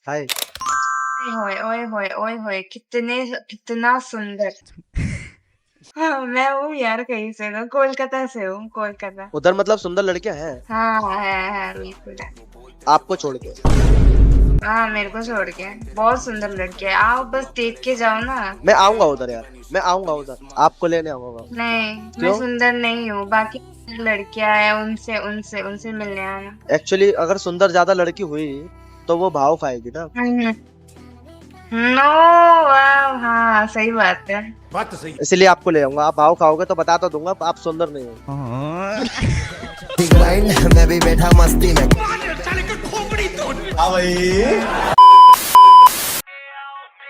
हाय। ओए ओए होए ओए होए कितना सुंदर। हाँ, मैं हूँ यार, कहीं से तो कोलकाता से हूँ, कोलकाता। उधर मतलब सुंदर लड़कियां हैं हाँ है बिल्कुल है। आपको छोड़ के? हाँ मेरे को छोड़ के बहुत सुंदर लड़की है, आओ बस देख के जाओ ना। मैं आऊंगा उधर यार, मैं आऊंगा उधर, आपको लेने आऊंगा। नहीं मैं क्यों? सुंदर नहीं हूँ, बाकी लड़कियां हैं उनसे उनसे उनसे मिलने आना। एक्चुअली अगर सुंदर ज्यादा लड़की हुई तो वो भाव खाएगी ना। नो वाह, हाँ सही बात है। बात तो सही। इसलिए आपको ले आऊंगा। आप भाव खाओगे तो बता तो दूंगा आप सुंदर नहीं हो। मैं भी बैठा मस्ती में।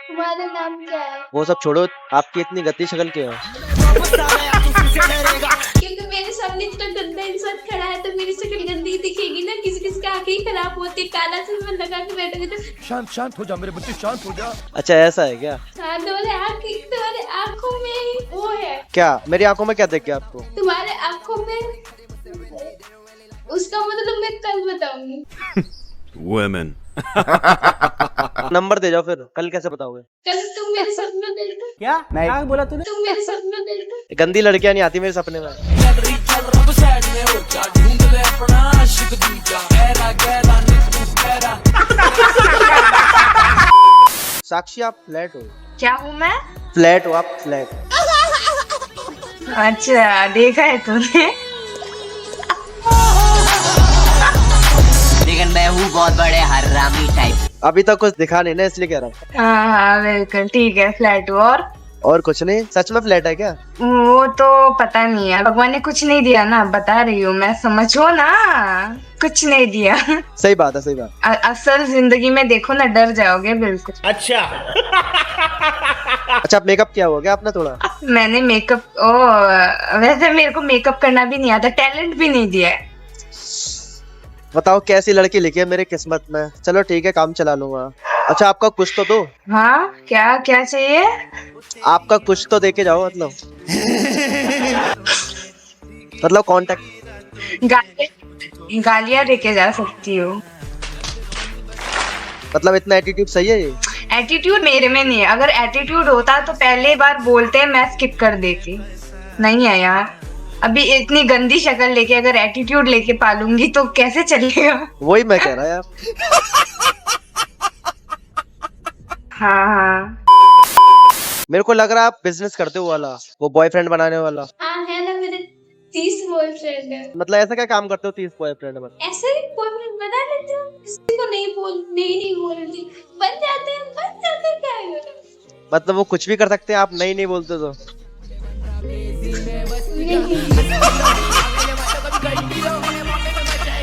तुम्हारा नाम क्या है? वो सब छोड़ो, आपकी इतनी गति शक्ल क्यों है? क्योंकि मेरे सामने इतना गंदा इंसान खड़ा है तो मेरी शक्ल गंदी दिखेगी ना। किसी किसी की आंखें ही खराब होती है, काला चश्मा लगा के बैठोगे तो। शांत शांत हो जा मेरे बच्चे, शांत हो जा। अच्छा ऐसा है क्या? हाँ, तुम्हारे आंखों में वो है। क्या मेरी आंखों में क्या देख गया आपको? तुम्हारे आंखों में उसका मतलब मैं कल बताऊंगी। Women. नंबर दे जाओ फिर, कल कैसे बताओगे? कल तुम मेरे सपनों में देखो। क्या क्या बोला तूने? तुम मेरे सपनों में देखो। गंदी लड़कियां नहीं आती मेरे सपने में। साक्षी आप फ्लैट हो? क्या हूँ मैं? फ्लैट हो आप, फ्लैट। अच्छा देखा है तूने? लेकिन मैं हूँ बहुत बड़े हरामी टाइप। अभी तक कुछ दिखा नहीं ना, इसलिए कह रहा हूँ। हाँ बिल्कुल ठीक है, फ्लैट हूँ। और कुछ नहीं? सच में फ्लैट है क्या? वो तो पता नहीं है, भगवान ने कुछ नहीं दिया ना, बता रही हूँ मैं, समझो ना, कुछ नहीं दिया। सही बात है, सही बात। असल जिंदगी में देखो ना, डर जाओगे बिल्कुल। अच्छा आप मेकअप किया हुआ क्या आपने थोड़ा? मैंने मेकअप वैसे मेरे को मेकअप करना भी नहीं आता, टैलेंट भी नहीं दिया है। बताओ कैसी लड़की लिखी है मेरी किस्मत में। चलो ठीक है, काम चला लूंगा। अच्छा आपका कुछ तो दो। हाँ क्या क्या चाहिए? आपका कुछ तो देके जाओ, मतलब कांटेक्ट। गालियाँ देके जा सकती हूँ। मतलब इतना एटीट्यूड सही है ये? एटीट्यूड मेरे में नहीं है, अगर एटीट्यूड होता तो पहले बार बोलते मैं स्किप कर देती। नहीं है यार, अभी इतनी गंदी शक्ल लेके अगर एटीट्यूड लेके पालूंगी तो कैसे चलेगा? वही मैं कह रहा यार। हाँ मेरे को लग रहा है आप बिजनेस करते हो वाला, वो बॉयफ्रेंड बनाने वाला। हाँ है ना, मेरे 30 बॉयफ्रेंड है। मतलब ऐसा क्या काम करते हो 30 बॉयफ्रेंड में? ऐसे ही बॉयफ्रेंड बना लेते हो, किसी को नहीं बोलती, बन जाते हैं क्या है? मतलब वो कुछ भी कर सकते हैं, आप नहीं बोलते तो?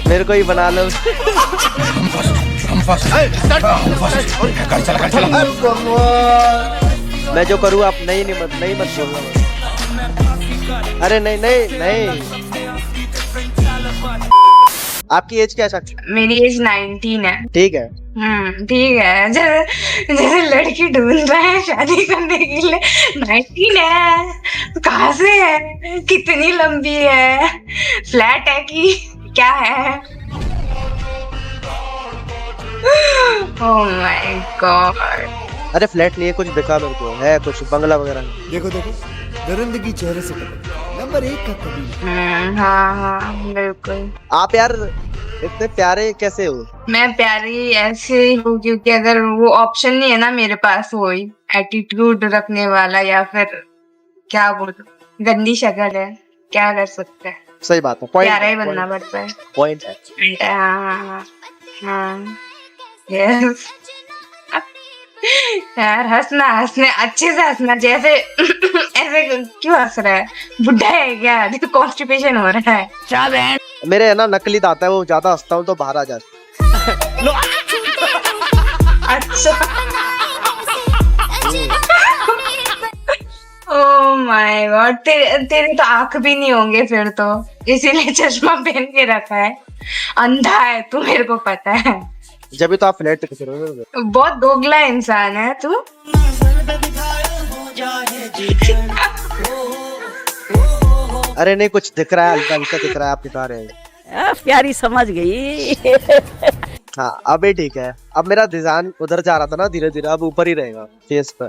मेरे को ही बना लो। मैं जो करूँ आप नहीं मत बोलना। अरे नहीं। आपकी एज क्या है साक्षी? मेरी एज 19 है। ठीक है। ठीक है, जैसे लड़की ढूंढ रहा है शादी करने के लिए। 19 है, कहाँ से है, कितनी लंबी है, फ्लैट है कि क्या है? Oh my God. अरे फ्लैट नहीं है, कुछ दिखा मेरे को, है कुछ बंगला वगैरह? देखो दरिंदगी चेहरे से पता, नंबर 1 का कबीर। हाँ बिल्कुल। आप यार इतने प्यारे कैसे हो? मैं प्यारी ऐसे ही हूँ क्योंकि अगर वो ऑप्शन नहीं है ना मेरे पास, वही एटीट्यूड रखने वाला या फिर क्या बोलूं, गंदी शक्ल है, क्या कर सकते हैं? सही बात है, प्यारा ही बनना पड़ता है। पॉइंट है। हाँ यस। यार हंसना अच्छे से हंसना, जैसे ऐसे क्यों हंस रहा है? बुढ़ा है क्या? देखो कॉन्स्टिपेशन हो रहा है। मेरे है ना नकली दांत है, वो ज्यादा हंसता हूँ तो बाहर आ जाता। अच्छा ओह माय गॉड, तेरे तो आंख भी नहीं होंगे फिर तो, इसीलिए चश्मा पहन के रखा है। अंधा है तू, मेरे को पता है। जब भी तो आप फ्लैट कैसे रहोगे? बहुत दोगला इंसान है तू। अरे नहीं, कुछ दिख रहा है, हल्का हल्का दिख रहा है, आप दिखा रहे हैं। प्यारी समझ गई। हाँ अभी ठीक है। अब मेरा ध्यान उधर जा रहा था ना, धीरे धीरे अब ऊपर ही रहेगा फेस पर।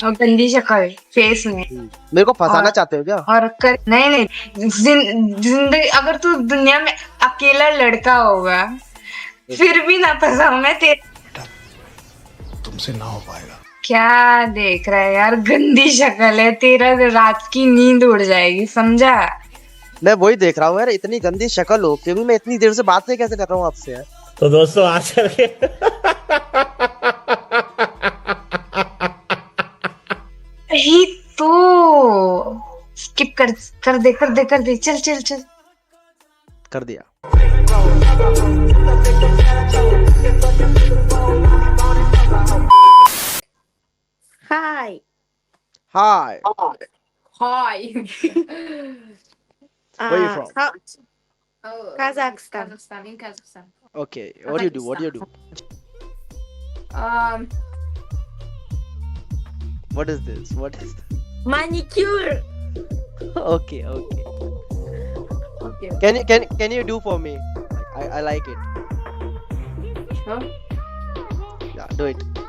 और गंदी शक्ल फेस में मेरे को फंसाना और- चाहते हो क्या? और कर नहीं नहीं जिंदगी अगर तू दुनिया में अकेला लड़का होगा फिर भी ना फंसाऊं मैं तेरे। तुमसे ना हो पाएगा। क्या देख रहा है यार, गंदी शक्ल है तेरा, रात की नींद उड़ जाएगी समझा। मैं वही देख रहा हूँ यार, इतनी गंदी शक्ल हो के भी मैं इतनी देर से बात नहीं कैसे कर रहा हूँ आपसे यार। तो दोस्तों आज चलिए ही तो स्किप कर दे चल चल चल। कर दिया। Hi. Hi. Hi. Where you from? Kazakhstan. In Kazakhstan. Okay, what do you do? What do you do? What is this? What is this? Manicure. Okay, okay. Okay. Can you do for me? I like it. Sure. Yeah, do it.